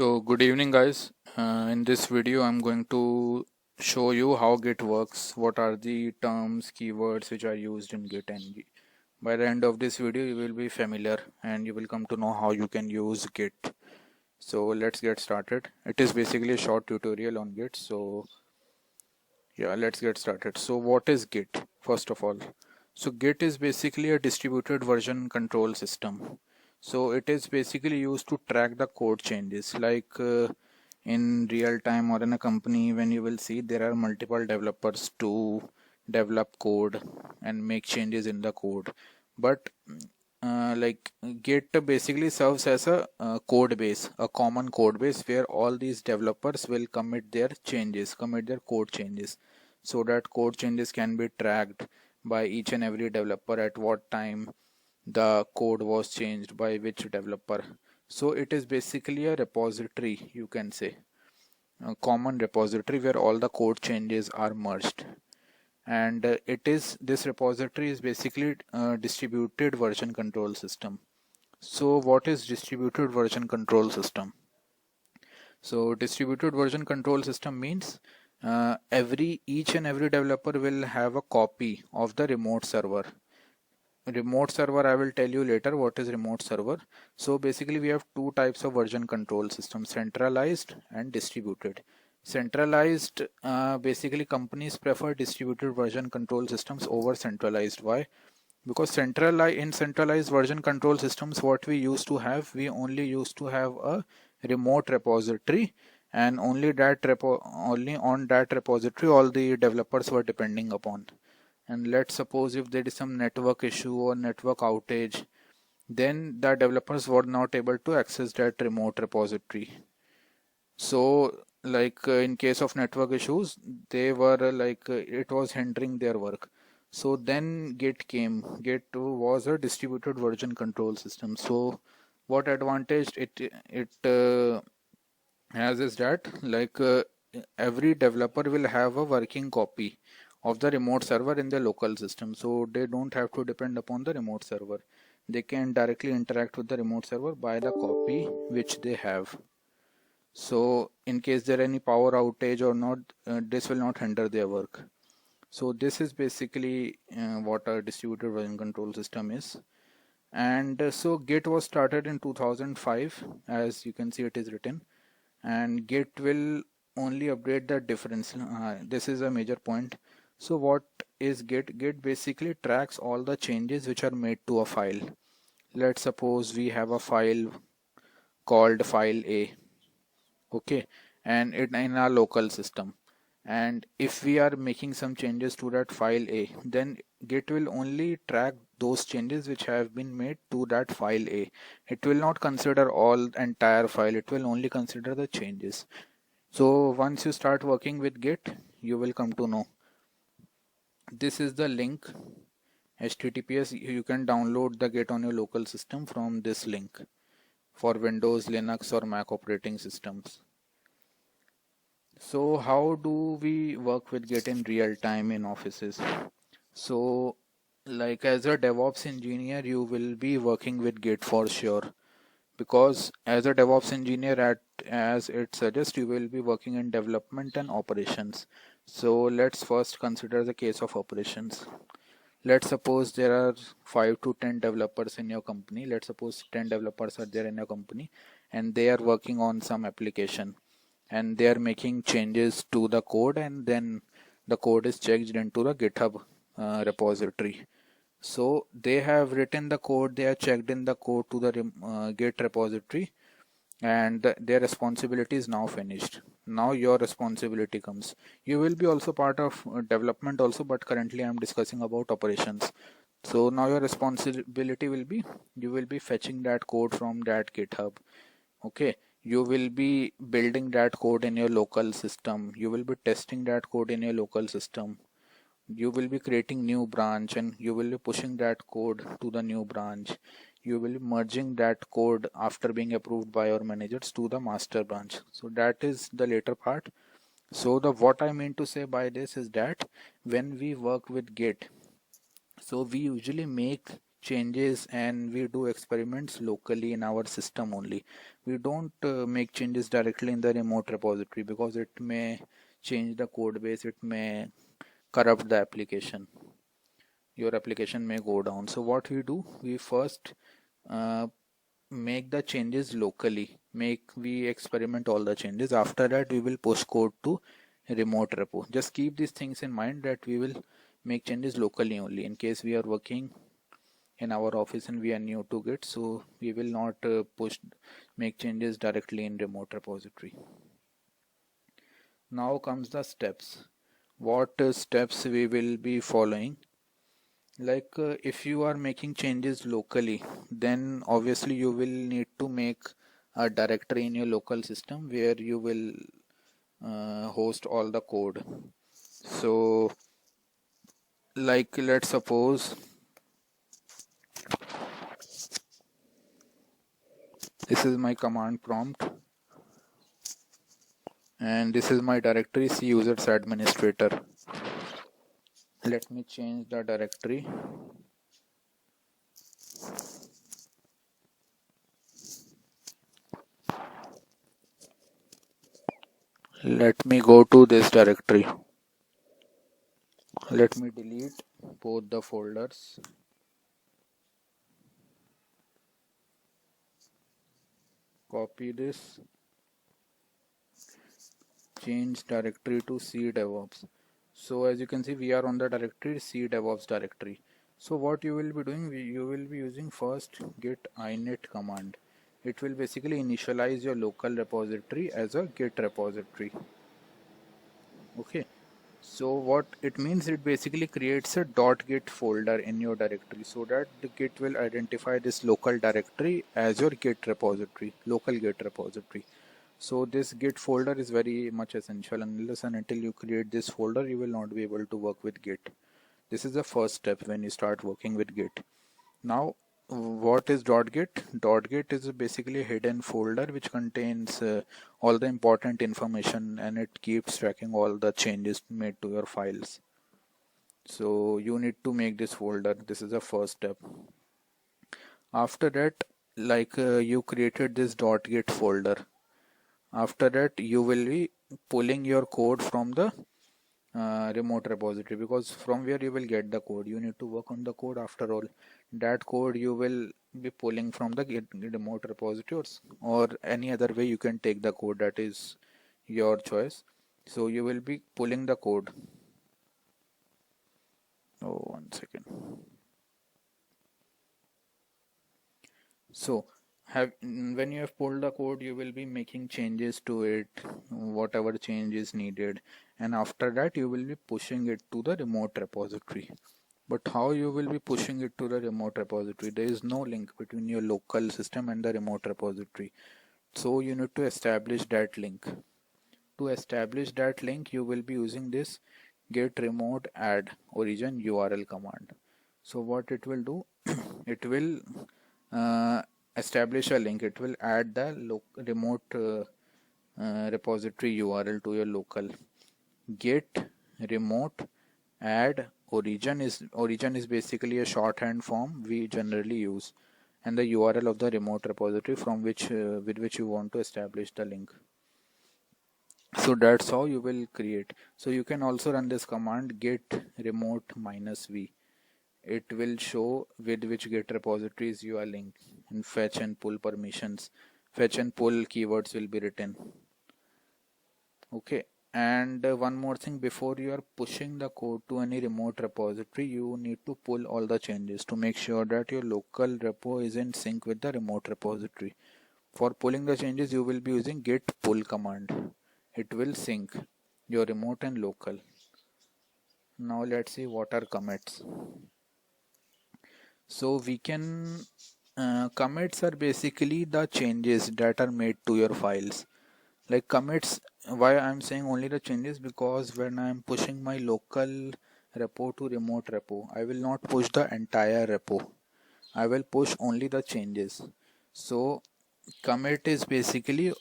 So good evening guys. In this video I'm going to show you how Git works, what are the terms, keywords which are used in Git, and by the end of this video you will be familiar and you will come to know how you can use Git. So let's get started. It is basically a short tutorial on Git. So yeah, let's get started. So what is Git first of all? So Git is basically a distributed version control system. So it is basically used to track the code changes, like in real time or in a company when you will see there are multiple developers to develop code and make changes in the code. But like Git basically serves as a code base, a common code base where all these developers will commit their changes, commit their code changes, so that code changes can be tracked by each and every developer at what time the code was changed by which developer. So it is basically a repository, you can say, a common repository where all the code changes are merged. And this repository is basically distributed version control system. So what is distributed version control system? So distributed version control system means each and every developer will have a copy of the remote server. Remote server, I will tell you later what is remote server. So basically we have two types of version control system: centralized and distributed. Centralized, basically companies prefer distributed version control systems over centralized. Why? Because in centralized version control systems, what we used to have, we only used to have a remote repository, and only on that repository all the developers were depending upon. And let's suppose if there is some network issue or network outage, then the developers were not able to access that remote repository. So like in case of network issues, they were it was hindering their work. So then Git came. Git was a distributed version control system. So what advantage it has is that every developer will have a working copy of the remote server in the local system, so they don't have to depend upon the remote server. They can directly interact with the remote server by the copy which they have. So in case there any power outage or not, this will not hinder their work. So this is basically what a distributed version control system is. And so Git was started in 2005, as you can see it is written, and Git will only update the difference. This is a major point. So what is Git? Git basically tracks all the changes which are made to a file. Let's suppose we have a file called file A, okay, and it in our local system, and if we are making some changes to that file A, then Git will only track those changes which have been made to that file A. It will not consider all entire file, it will only consider the changes. So once you start working with Git, you will come to know. This is the link, HTTPS. You can download the Git on your local system from this link for Windows, Linux or Mac operating systems. So how do we work with Git in real time in offices? So like as a DevOps engineer, you will be working with Git for sure, because as a DevOps engineer, as it suggests, you will be working in development and operations. So let's first consider the case of operations. Let's suppose there are 5 to 10 developers in your company. Let's suppose 10 developers are there in your company and they are working on some application and they are making changes to the code, and then the code is checked into the GitHub repository. So they have written the code, they have checked in the code to the Git repository, and their responsibility is now finished. Now your responsibility comes. You will be also part of development also, but currently I am discussing about operations. So now your responsibility will be, you will be fetching that code from that GitHub. Okay, you will be building that code in your local system. You will be testing that code in your local system. You will be creating new branch and you will be pushing that code to the new branch. You will be merging that code after being approved by your managers to the master branch. So that is the later part. So what I mean to say by this is that when we work with Git, so we usually make changes and we do experiments locally in our system only. We don't make changes directly in the remote repository because it may change the code base, it may corrupt the application. Your application may go down. So what we do, we first uh, make the changes locally. We experiment all the changes. After that, we will push code to remote repo. Just keep these things in mind that we will make changes locally only in case we are working in our office and we are new to Git, so we will not make changes directly in remote repository. Now comes the steps. What steps we will be following? Like if you are making changes locally, then obviously you will need to make a directory in your local system where you will host all the code. So like let's suppose this is my command prompt and this is my directory C users administrator. Let me change the directory. Let me go to this directory. Let me delete both the folders. Copy this. Change directory to C DevOps. So as you can see, we are on the directory C DevOps directory. So what you will be doing, you will be using first git init command. It will basically initialize your local repository as a git repository. Okay. So what it means, it basically creates a .git folder in your directory so that the Git will identify this local directory as your Git repository, local Git repository. So this Git folder is very much essential. Unless and until you create this folder, you will not be able to work with Git. This is the first step when you start working with Git. Now, what is .git? .git is basically a hidden folder which contains all the important information and it keeps tracking all the changes made to your files. So you need to make this folder. This is the first step. After that, like you created this .git folder. After that, you will be pulling your code from the remote repository, because from where you will get the code, you need to work on the code. After all, that code you will be pulling from the remote repository, or any other way you can take the code, that is your choice. So you will be pulling the code. Oh, 1 second. So when you have pulled the code, you will be making changes to it, whatever change is needed, and after that you will be pushing it to the remote repository. But how you will be pushing it to the remote repository? There is no link between your local system and the remote repository. So you need to establish that link. To establish that link, you will be using this git remote add origin URL command. So what it will do, it will establish a link. It will add the remote repository URL to your local. Git remote add origin is basically a shorthand form we generally use, and the URL of the remote repository from which with which you want to establish the link. So that's how you will create. So you can also run this command git remote -v. It will show with which git repositories you are linked, and fetch and pull permissions. Fetch and pull keywords will be written. Okay. And one more thing, before you are pushing the code to any remote repository, you need to pull all the changes to make sure that your local repo is in sync with the remote repository. For pulling the changes, you will be using git pull command. It will sync your remote and local. Now let's see what are commits. So we can commits are basically the changes that are made to your files. Like commits, why I'm saying only the changes, because when I'm pushing my local repo to remote repo, I will not push the entire repo. I will push only the changes. So commit is basically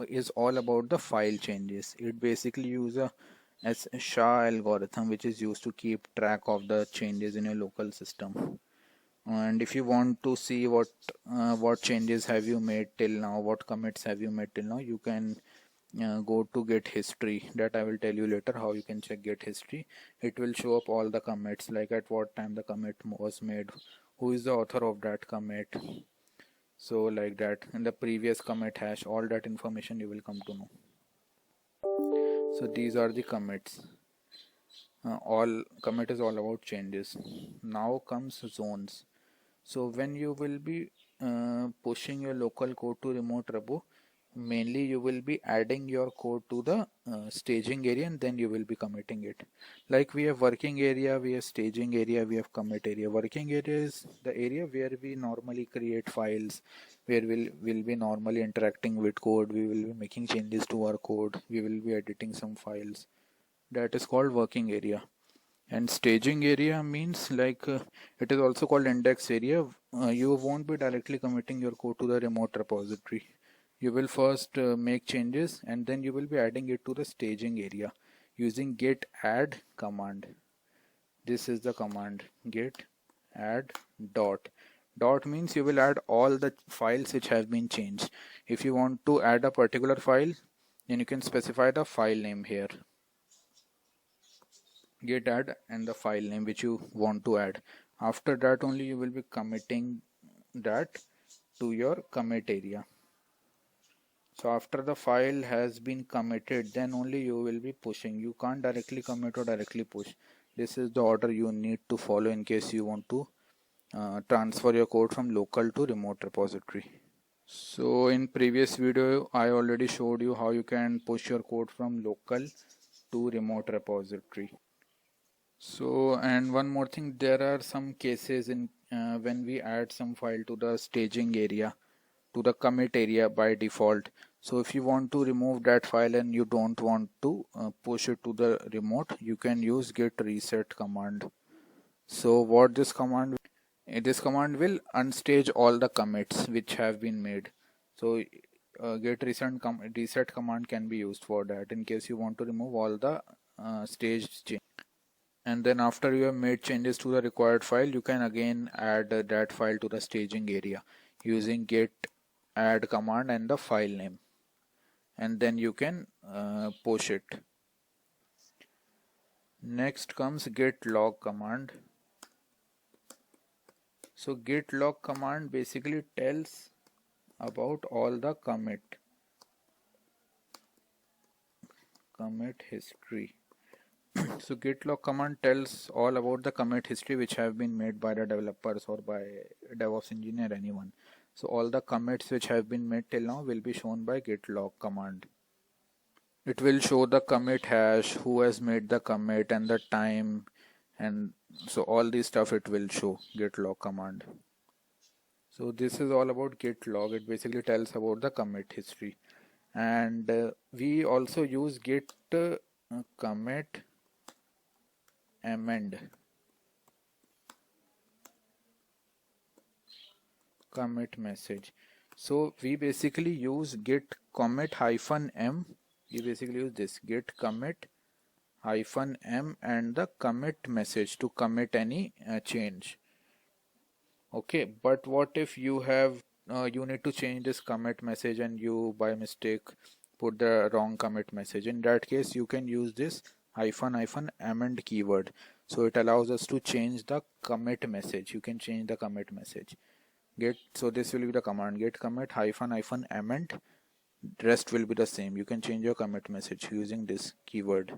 is all about the file changes. It basically uses a SHA algorithm which is used to keep track of the changes in your local system. And if you want to see what changes have you made till now, what commits have you made till now, you can go to Git history. That I will tell you later how you can check Git history. It will show up all the commits, like at what time the commit was made, who is the author of that commit, so like that, and the previous commit hash, all that information you will come to know. So these are the commits. All commit is all about changes. Now comes zones. So when you will be pushing your local code to remote repo, mainly you will be adding your code to the staging area, and then you will be committing it. Like we have working area, we have staging area, we have commit area. Working area is the area where we normally create files, where we'll be normally interacting with code, we will be making changes to our code, we will be editing some files. That is called working area. And staging area means like it is also called index area. You won't be directly committing your code to the remote repository. You will first make changes, and then you will be adding it to the staging area using git add command. This is the command, git add dot. Dot means you will add all the files which have been changed. If you want to add a particular file, then you can specify the file name here. Git add and the file name which you want to add. After that only you will be committing that to your commit area. So after the file has been committed, then only you will be pushing. You can't directly commit or directly push. This is the order you need to follow in case you want to transfer your code from local to remote repository. So in previous video I already showed you how you can push your code from local to remote repository. So, and one more thing, there are some cases in when we add some file to the staging area, to the commit area by default. So if you want to remove that file and you don't want to push it to the remote, you can use git reset command. So what this command will unstage all the commits which have been made. So git reset command can be used for that in case you want to remove all the staged changes. And then after you have made changes to the required file, you can again add that file to the staging area using git add command and the file name, and then you can push it. Next comes git log command. So git log command basically tells about all the commit history. So git log command tells all about the commit history which have been made by the developers or by DevOps engineer, anyone. So all the commits which have been made till now will be shown by git log command. It will show the commit hash, who has made the commit and the time, and so all this stuff it will show, git log command. So this is all about git log. It basically tells about the commit history. And we also use git commit amend commit message. So we basically use git commit -m. We basically use this git commit -m and the commit message to commit any change. Okay, but what if you have you need to change this commit message and you by mistake put the wrong commit message? In that case you can use this -amend keyword. So it allows us to change the commit message. You can change the commit message. So this will be the command, git commit -amend. Rest will be the same. You can change your commit message using this keyword.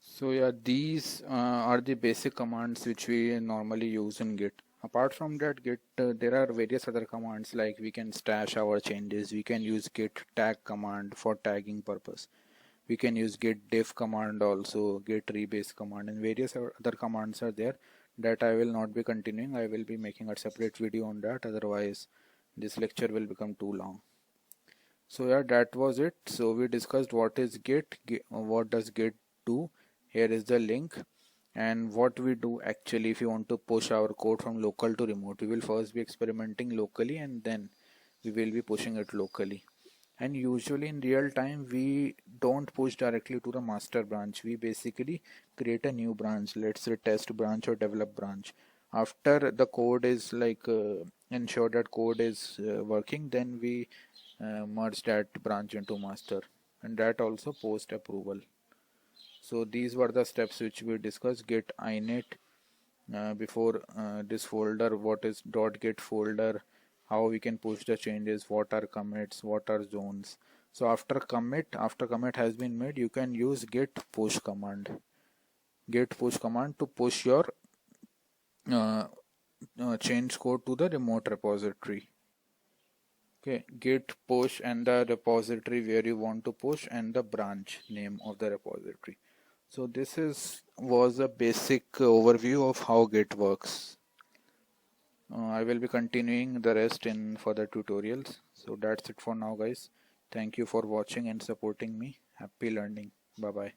So yeah, these are the basic commands which we normally use in Git. Apart from that, Git there are various other commands, like we can stash our changes. We can use git tag command for tagging purpose. We can use git diff command also, git rebase command, and various other commands are there that I will not be continuing. I will be making a separate video on that, otherwise this lecture will become too long. So yeah, that was it. So we discussed what is Git, what does Git do. Here is the link, and what we do actually if you want to push our code from local to remote. We will first be experimenting locally and then we will be pushing it locally. And usually in real time we don't push directly to the master branch. We basically create a new branch, let's say test branch or develop branch. After the code is like ensure that code is working, then we merge that branch into master, and that also post approval. So these were the steps which we discussed. Git init, before this folder, what is .git folder, how we can push the changes, what are commits, what are zones. So after commit has been made, you can use git push command to push your uh, change code to the remote repository. Okay, git push and the repository where you want to push and the branch name of the repository. So this was a basic overview of how Git works. I will be continuing the rest in further tutorials. So that's it for now, guys. Thank you for watching and supporting me. Happy learning. Bye bye.